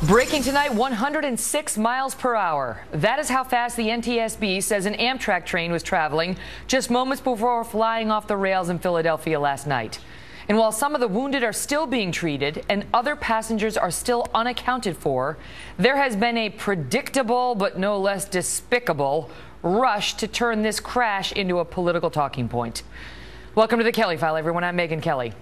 Breaking tonight, 106 miles per hour. That is how fast the NTSB says an Amtrak train was traveling just moments before flying off the rails in Philadelphia last night. And while some of the wounded are still being treated and other passengers are still unaccounted for, there has been a predictable but no less despicable rush to turn this crash into a political talking point. Welcome to the Kelly File, everyone. I'm Megyn Kelly.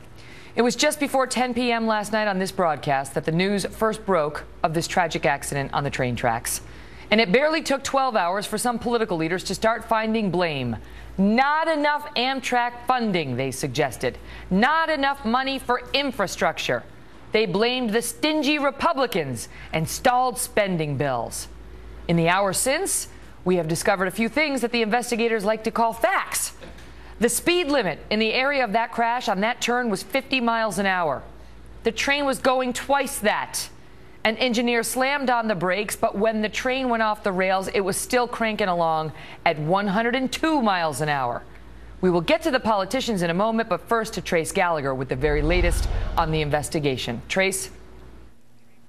It was just before 10 p.m. last night on this broadcast that the news first broke of this tragic accident on the train tracks. And it barely took 12 hours for some political leaders to start finding blame. Not enough Amtrak funding, they suggested. Not enough money for infrastructure. They blamed the stingy Republicans and stalled spending bills. In the hours since, we have discovered a few things that the investigators like to call facts. The speed limit in the area of that crash on that turn was 50 miles an hour. The train was going twice that. An engineer slammed on the brakes, but when the train went off the rails, it was still cranking along at 102 miles an hour. We will get to the politicians in a moment, but first to Trace Gallagher with the very latest on the investigation. Trace?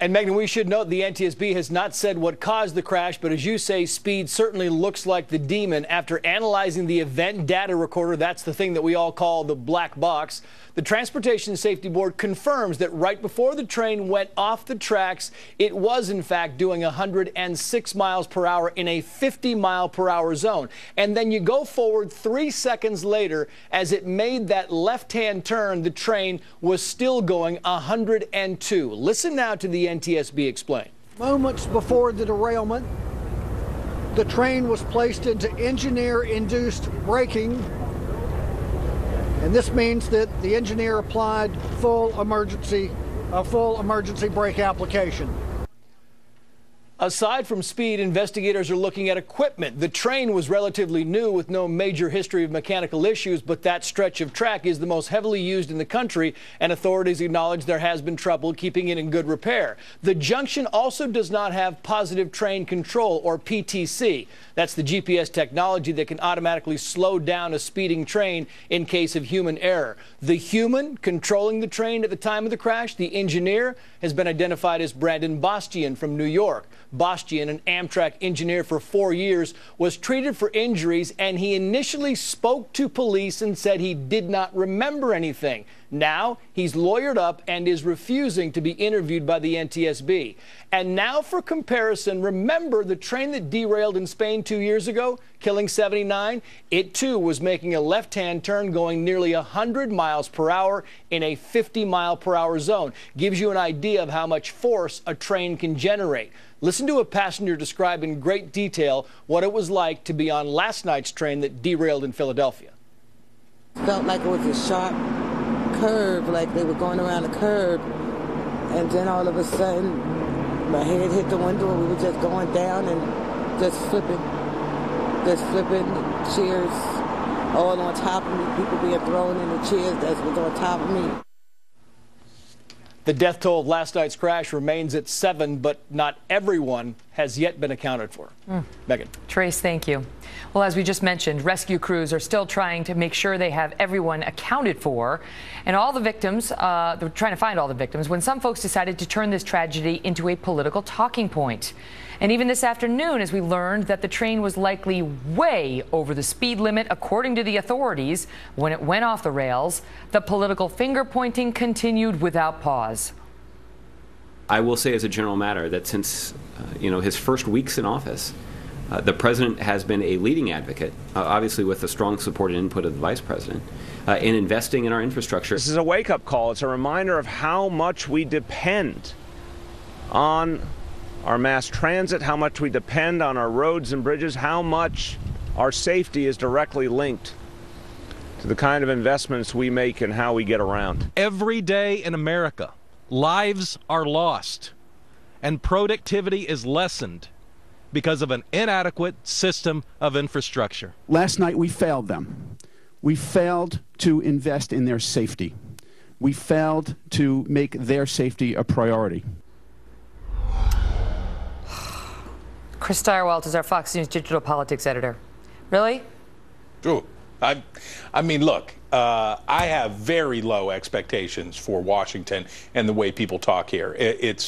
And Megyn, we should note the NTSB has not said what caused the crash, but as you say, speed certainly looks like the demon. After analyzing the event data recorder, that's the thing that we all call the black box, the Transportation Safety Board confirms that right before the train went off the tracks, it was in fact doing 106 miles per hour in a 50 mile per hour zone. And then you go forward 3 seconds later, as it made that left-hand turn, the train was still going 102. Listen now to the NTSB explain. Moments before the derailment, the train was placed into engineer-induced braking, and this means that the engineer applied a full emergency brake application. Aside from speed, investigators are looking at equipment. The train was relatively new with no major history of mechanical issues, but that stretch of track is the most heavily used in the country, and authorities acknowledge there has been trouble keeping it in good repair. The junction also does not have positive train control, or PTC. That's the GPS technology that can automatically slow down a speeding train in case of human error. The human controlling the train at the time of the crash, the engineer, has been identified as Brandon Bastian from New York. Bastian, an Amtrak engineer for 4 years, was treated for injuries, and he initially spoke to police and said he did not remember anything. Now he's lawyered up and is refusing to be interviewed by the NTSB. And now for comparison, remember the train that derailed in Spain 2 years ago, killing 79? It too was making a left-hand turn going nearly 100 miles per hour in a 50 mile per hour zone. Gives you an idea of how much force a train can generate. Listen to a passenger describe in great detail what it was like to be on last night's train that derailed in Philadelphia. Felt like it was a sharp curve, like they were going around a curve, and then all of a sudden my head hit the window and we were just going down and just flipping, chairs all on top of me, people being thrown in the chairs that was on top of me. The death toll of last night's crash remains at 7, but not everyone has yet been accounted for. Megyn. Trace, thank you. Well, as we just mentioned, rescue crews are still trying to make sure they have everyone accounted for. And all the victims, they're trying to find all the victims, when some folks decided to turn this tragedy into a political talking point. And even this afternoon, as we learned that the train was likely way over the speed limit, according to the authorities, when it went off the rails, the political finger-pointing continued without pause. I will say as a general matter that since his first weeks in office, the president has been a leading advocate, obviously with the strong support and input of the vice president, in investing in our infrastructure. This is a wake-up call. It's a reminder of how much we depend on our mass transit, how much we depend on our roads and bridges, how much our safety is directly linked to the kind of investments we make and how we get around. Every day in America, lives are lost and productivity is lessened because of an inadequate system of infrastructure. Last night we failed them. We failed to invest in their safety. We failed to make their safety a priority. Chris Stirewalt is our Fox News digital politics editor. Really? True. I mean, look, I have very low expectations for Washington and the way people talk here. It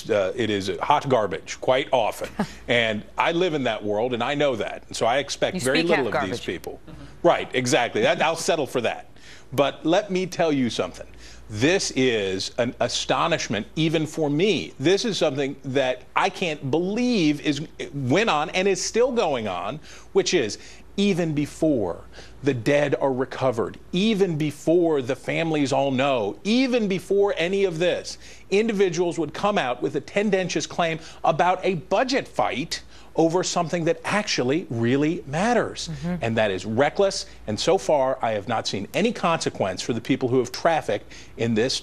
is hot garbage quite often, and I live in that world, and I know that. And so I expect very little of these people. Right, exactly. I'll settle for that. But let me tell you something. This is an astonishment even for me. This is something that I can't believe went on and is still going on, which is even before the dead are recovered, even before the families all know, even before any of this, individuals would come out with a tendentious claim about a budget fight over something that actually really matters. And that is reckless. And so far, I have not seen any consequence for the people who have trafficked in this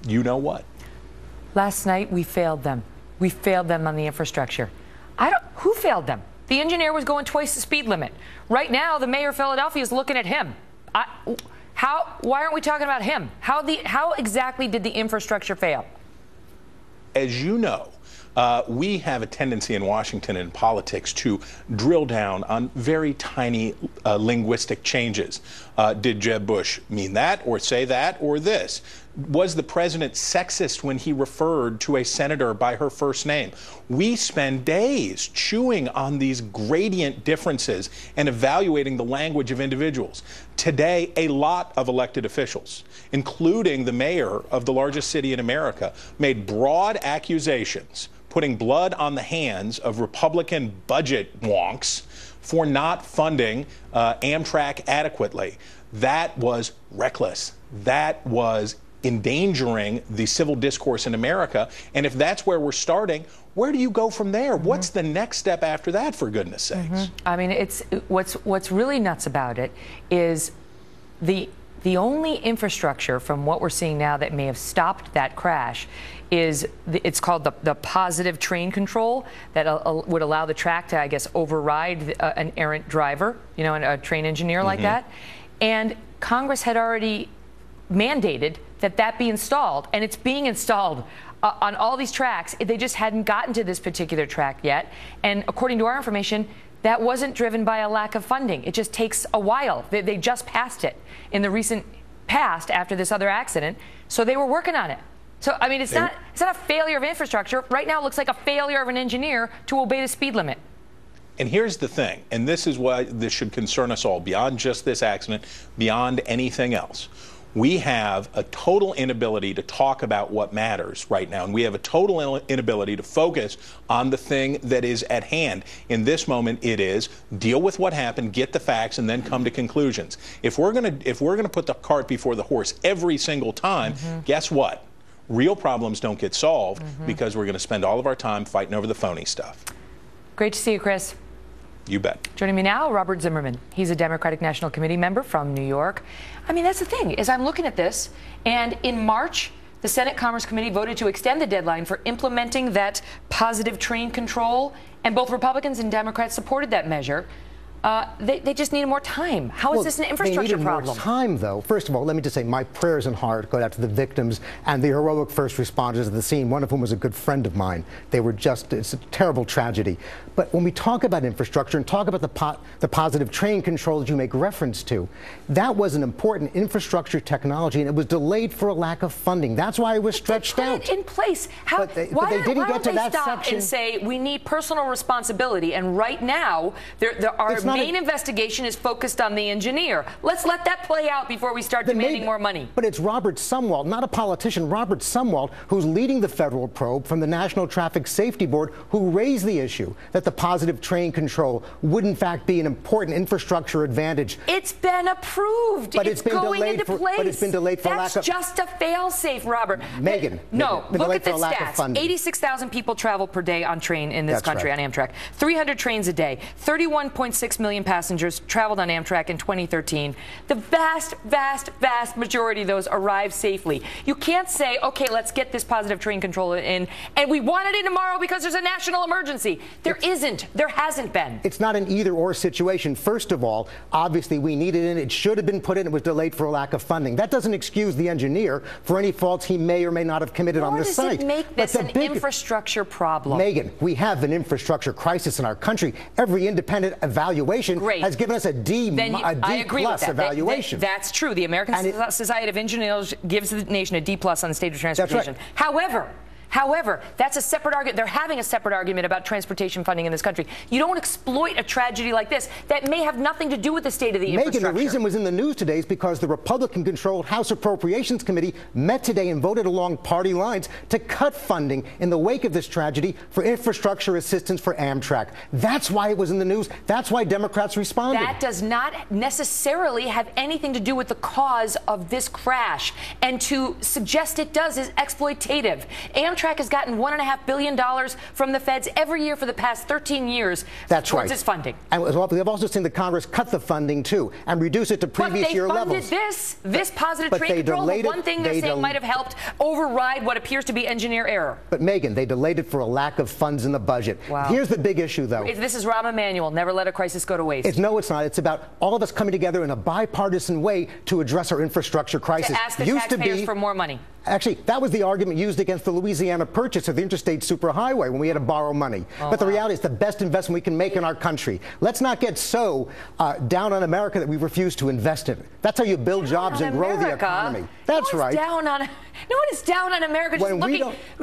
you-know-what. Last night, we failed them. We failed them on the infrastructure. Who failed them? The engineer was going twice the speed limit. Right now, the mayor of Philadelphia is looking at him. Why aren't we talking about him? How exactly did the infrastructure fail? As you know, we have a tendency in Washington in politics to drill down on very tiny linguistic changes. Did Jeb Bush mean that or say that or this? Was the president sexist when he referred to a senator by her first name? We spend days chewing on these gradient differences and evaluating the language of individuals. Today, a lot of elected officials, including the mayor of the largest city in America, made broad accusations putting blood on the hands of Republican budget wonks for not funding Amtrak adequately. That was reckless. That was endangering the civil discourse in America. And if that's where we're starting, where do you go from there? What's the next step after that, for goodness sakes? I mean, what's really nuts about it is the only infrastructure from what we're seeing now that may have stopped that crash is it's called the positive train control that would allow the track to, I guess, override an errant driver, you know, a train engineer like that. And Congress had already mandated that be installed, and it's being installed on all these tracks. They just hadn't gotten to this particular track yet. And according to our information, that wasn't driven by a lack of funding. It just takes a while. They just passed it in the recent past after this other accident, so they were working on it. So, I mean, it's not a failure of infrastructure. Right now, it looks like a failure of an engineer to obey the speed limit. And here's the thing, and this is why this should concern us all, beyond just this accident, beyond anything else. We have a total inability to talk about what matters right now, and we have a total inability to focus on the thing that is at hand. In this moment, it is deal with what happened, get the facts, and then come to conclusions. If we're gonna put the cart before the horse every single time, guess what? Real problems don't get solved because we're going to spend all of our time fighting over the phony stuff. Great to see you, Chris. You bet. Joining me now, Robert Zimmerman. He's a Democratic National Committee member from New York. I mean, that's the thing, is I'm looking at this, and in March, the Senate Commerce Committee voted to extend the deadline for implementing that positive train control, and both Republicans and Democrats supported that measure. They just needed more time. How is this an infrastructure problem? They needed more time, though. First of all, let me just say my prayers and heart go out to the victims and the heroic first responders at the scene, one of whom was a good friend of mine. They were just, it's a terrible tragedy. But when we talk about infrastructure and talk about the positive train control that you make reference to, that was an important infrastructure technology, and it was delayed for a lack of funding. That's why it was stretched out. Put it in place. But they didn't get to that section. And say we need personal responsibility, and right now our main investigation is focused on the engineer. Let's let that play out before we start demanding more money. But it's Robert Sumwalt, not a politician, Robert Sumwalt, who's leading the federal probe from the National Traffic Safety Board, who raised the issue that the positive train control would in fact be an important infrastructure advantage. It's been approved. But it's going into place. But it's been delayed for lack of... That's just a fail-safe, Robert. Megan. No, look at the stats. 86,000 people travel per day on train in this country on Amtrak. 300 trains a day. 31.6 million passengers traveled on Amtrak in 2013. The vast majority of those arrived safely. You can't say, okay, let's get this positive train control in, and we want it in tomorrow because there's a national emergency. There isn't. There hasn't been. It's not an either-or situation. First of all, obviously we need it in. It should have been put in. It was delayed for a lack of funding. That doesn't excuse the engineer for any faults he may or may not have committed on the site. Does it make this an infrastructure problem? Megan, we have an infrastructure crisis in our country. Every independent evaluation evaluation has given us a D plus evaluation. That's true. The American Society of Engineers gives the nation a D plus on the state of transportation. That's right. However, that's a separate argument. They're having a separate argument about transportation funding in this country. You don't exploit a tragedy like this that may have nothing to do with the state of the infrastructure. Megan, the reason it was in the news today is because the Republican-controlled House Appropriations Committee met today and voted along party lines to cut funding in the wake of this tragedy for infrastructure assistance for Amtrak. That's why it was in the news. That's why Democrats responded. That does not necessarily have anything to do with the cause of this crash. And to suggest it does is exploitative. Amtrak has gotten $1.5 billion from the feds every year for the past 13 years towards its funding. And they've also seen the Congress cut the funding, too, and reduce it to previous year levels. But they funded this positive train control, the one thing they're saying might have helped override what appears to be engineer error. But, Megan, they delayed it for a lack of funds in the budget. Wow. Here's the big issue, though. This is Rahm Emanuel. Never let a crisis go to waste. No, it's not. It's about all of us coming together in a bipartisan way to address our infrastructure crisis. To ask the taxpayers for more money. Actually, that was the argument used against the Louisiana purchase of the interstate superhighway when we had to borrow money. But the reality is the best investment we can make in our country. Let's not get so down on America that we refuse to invest in it. That's how you build jobs and grow the economy. That's right. No one is down on America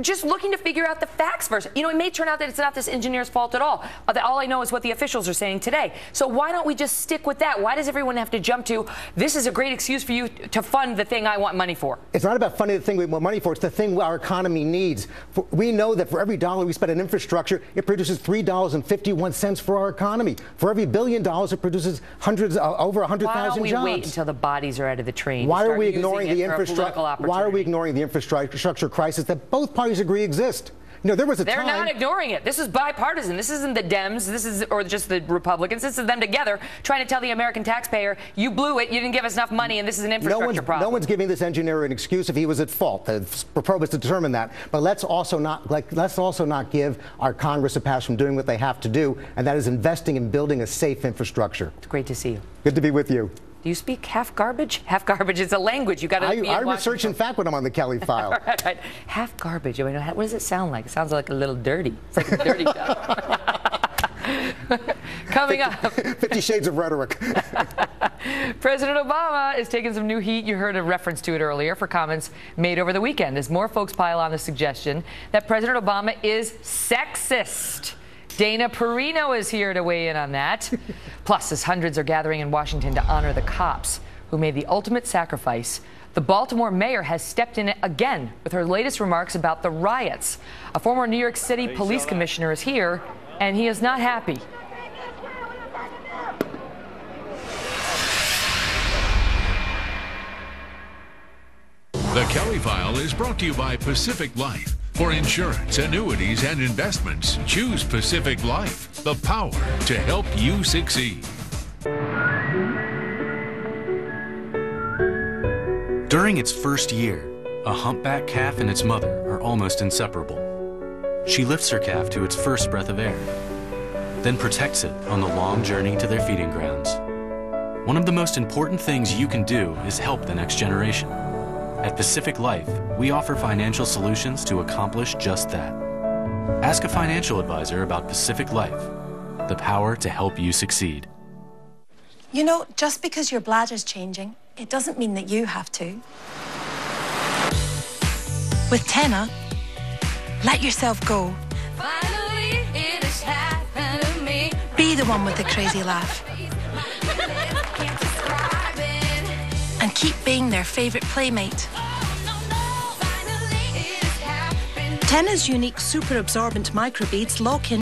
just looking to figure out the facts first. You know, it may turn out that it's not this engineer's fault at all. All I know is what the officials are saying today. So why don't we just stick with that? Why does everyone have to jump to, this is a great excuse for you to fund the thing I want money for? It's not about funding the thing we want money for. It's the thing our economy needs. We know that for every dollar we spend on infrastructure, it produces $3.51 for our economy. For every $1 billion, it produces over 100,000 jobs. Why don't we wait until the bodies are out of the train? Why are we ignoring the infrastructure? Why are we ignoring the infrastructure crisis that both parties agree exists? You know, there was a time. They're not ignoring it. This is bipartisan. This isn't the Dems. Or just the Republicans. This is them together trying to tell the American taxpayer, you blew it. You didn't give us enough money, and this is an infrastructure problem. No one's giving this engineer an excuse if he was at fault. The probe is to determine that. But let's also not give our Congress a pass from doing what they have to do, and that is investing in building a safe infrastructure. It's great to see you. Good to be with you. Do you speak half garbage? Half garbage is a language. You got to. I research in fact when I'm on the Kelly file. right. Half garbage. I mean, what does it sound like? It sounds like a little dirty. It's like a dirty dog. Coming up. 50 Shades of Rhetoric. President Obama is taking some new heat. You heard a reference to it earlier for comments made over the weekend as more folks pile on the suggestion that President Obama is sexist. Dana Perino is here to weigh in on that. Plus, as hundreds are gathering in Washington to honor the cops who made the ultimate sacrifice, the Baltimore mayor has stepped in again with her latest remarks about the riots. A former New York City police commissioner is here, and he is not happy. The Kelly File is brought to you by Pacific Life. For insurance, annuities, and investments, choose Pacific Life, the power to help you succeed. During its first year, a humpback calf and its mother are almost inseparable. She lifts her calf to its first breath of air, then protects it on the long journey to their feeding grounds. One of the most important things you can do is help the next generation. At Pacific Life, we offer financial solutions to accomplish just that. Ask a financial advisor about Pacific Life, the power to help you succeed. You know, just because your bladder's changing, it doesn't mean that you have to. With Tenna, let yourself go. Finally, it has happened to me. Be the one with the crazy laugh. And keep being their favorite playmate. Tenna's unique super absorbent microbeads lock in